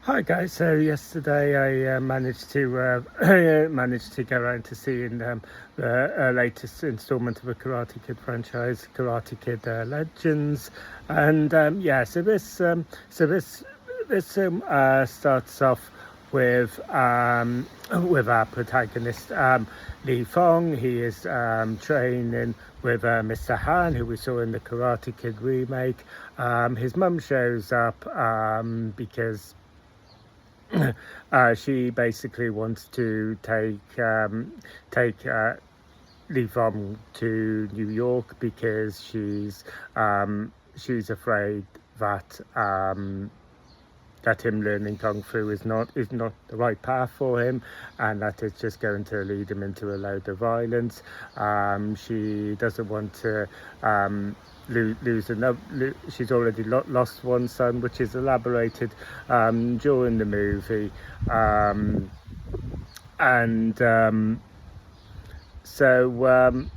Hi guys. So yesterday I managed to go around to see the latest instalment of the Karate Kid franchise, Karate Kid Legends, and this starts off with our protagonist Lee Fong. He is training with Mr. Han, who we saw in the Karate Kid remake. His mum shows up because she basically wants to take Lee Fong to New York because she's afraid that him learning kung fu is not the right path for him, and that it's just going to lead him into a load of violence. She doesn't want to lose another. She's already lost one son, which is elaborated during the movie, and so.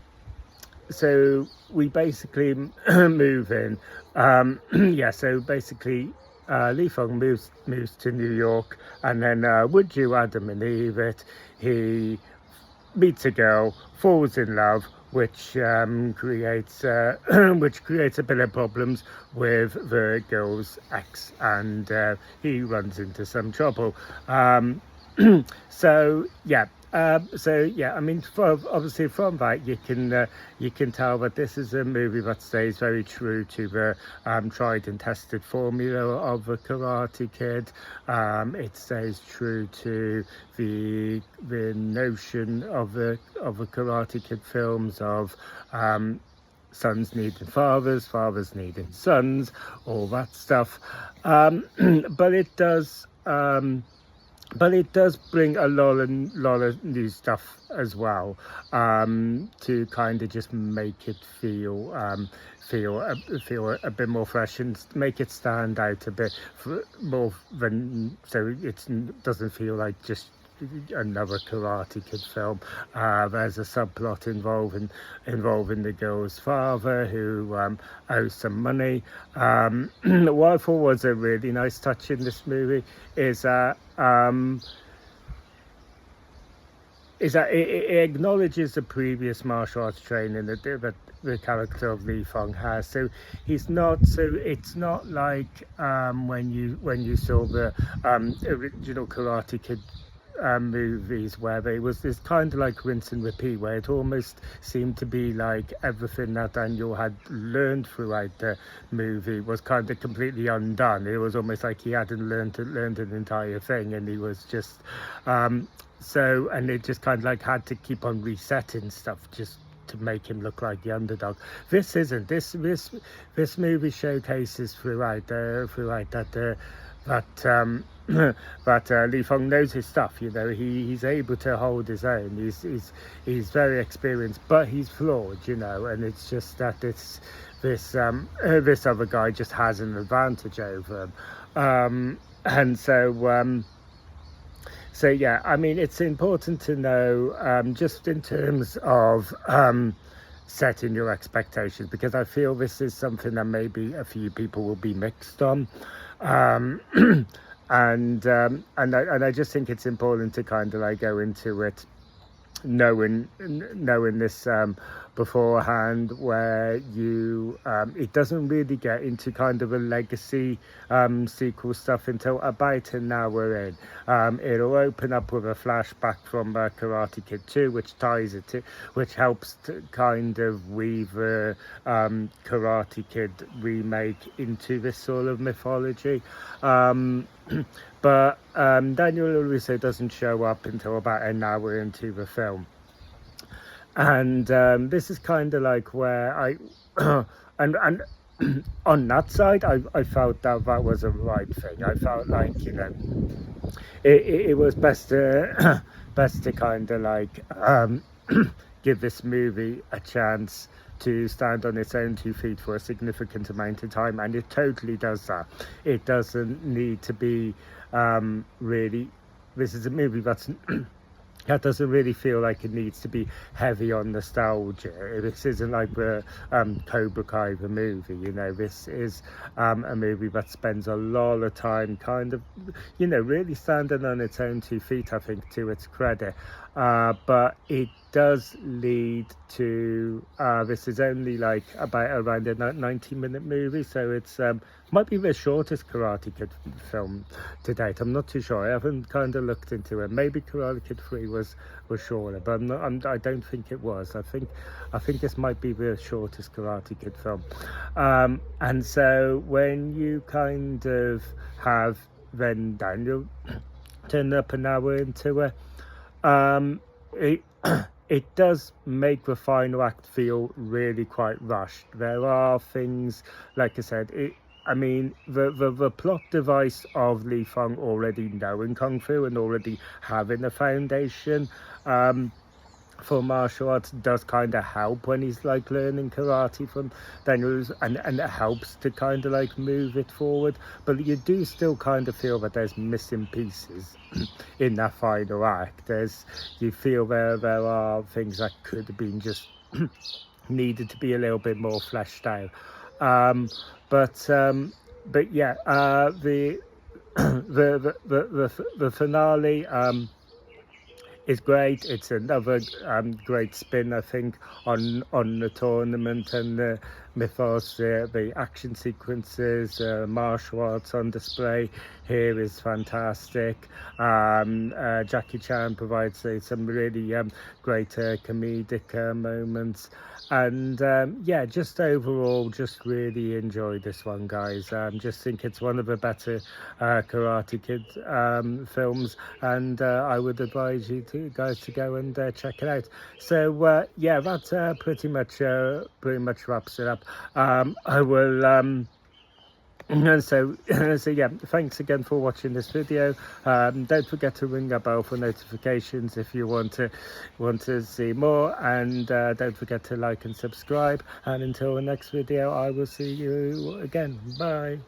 So we basically move in. So basically, Lee Fong moves to New York, and then would you Adam believe it? He meets a girl, falls in love, which creates which creates a bit of problems with the girl's ex, and he runs into some trouble. So yeah. I mean, obviously from that you can tell that this is a movie that stays very true to the tried and tested formula of the Karate Kid. It stays true to the notion of the Karate Kid films of sons needing fathers, fathers needing sons, all that stuff. But it does. But it does bring a lot of new stuff as well, to kind of just make it feel a bit more fresh and make it stand out a bit more than, so it doesn't feel like just another Karate Kid film. There's a subplot involving the girl's father, who owes some money. What I thought was a really nice touch in this movie is that it acknowledges the previous martial arts training that the character of Lee Fong has. So he's not. So it's not like when you saw the original Karate Kid movies, where there was this kind of like rinse and repeat, where it almost seemed to be like everything that Daniel had learned throughout the movie was kind of completely undone. It was almost like he hadn't learned an entire thing, and he was just and it just kind of like had to keep on resetting stuff just to make him look like the underdog. This isn't. This movie showcases throughout that Lee Fong knows his stuff. You know, he's able to hold his own. He's very experienced, but he's flawed. You know, and it's just that this other guy just has an advantage over him, and so. So yeah, I mean, it's important to know, just in terms of setting your expectations, because I feel this is something that maybe a few people will be mixed on, and I just think it's important to kind of like go into it knowing this beforehand, where you it doesn't really get into kind of a legacy sequel stuff until about an hour in. It'll open up with a flashback from Karate Kid 2, which ties it to, which helps to kind of weave the Karate Kid remake into this sort of mythology. But Daniel LaRusso doesn't show up until about an hour into the film, and this is kind of like where I and on that side, I felt that was a right thing. I felt like, you know, it was best to best to kind of like give this movie a chance to stand on its own 2 feet for a significant amount of time, and it totally does that. It doesn't need to be really. This is a movie that's that doesn't really feel like it needs to be heavy on nostalgia. This isn't like the Cobra Kai the movie, you know. This is a movie that spends a lot of time kind of, you know, really standing on its own 2 feet, I think, to its credit. But it does lead to this is only like about around a 90-minute movie, so it's might be the shortest Karate Kid film to date. I'm not too sure. I haven't kind of looked into it. Maybe Karate Kid 3 was shorter, but I don't think it was. I think this might be the shortest Karate Kid film. And so when you kind of have then Daniel turn up an hour into it, it does make the final act feel really quite rushed. There are things, like I said, I mean, the plot device of Lee Fong already knowing Kung Fu and already having a foundation for martial arts does kind of help when he's like learning karate from Daniels, and it helps to kind of like move it forward. But you do still kind of feel that there's missing pieces in that final act. You feel there are things that could have been just needed to be a little bit more fleshed out. But yeah, the the finale is great. It's another great spin, I think, on the tournament and the mythos, the action sequences, martial arts on display here is fantastic. Jackie Chan provides some really great comedic moments, and yeah, just overall just really enjoyed this one, guys. Just think it's one of the better Karate Kid films, and I would advise you guys to go and check it out. So yeah, that's pretty much wraps it up. I will so yeah, thanks again for watching this video. Don't forget to ring that bell for notifications if you want to see more, and don't forget to like and subscribe, and until the next video, I will see you again. Bye.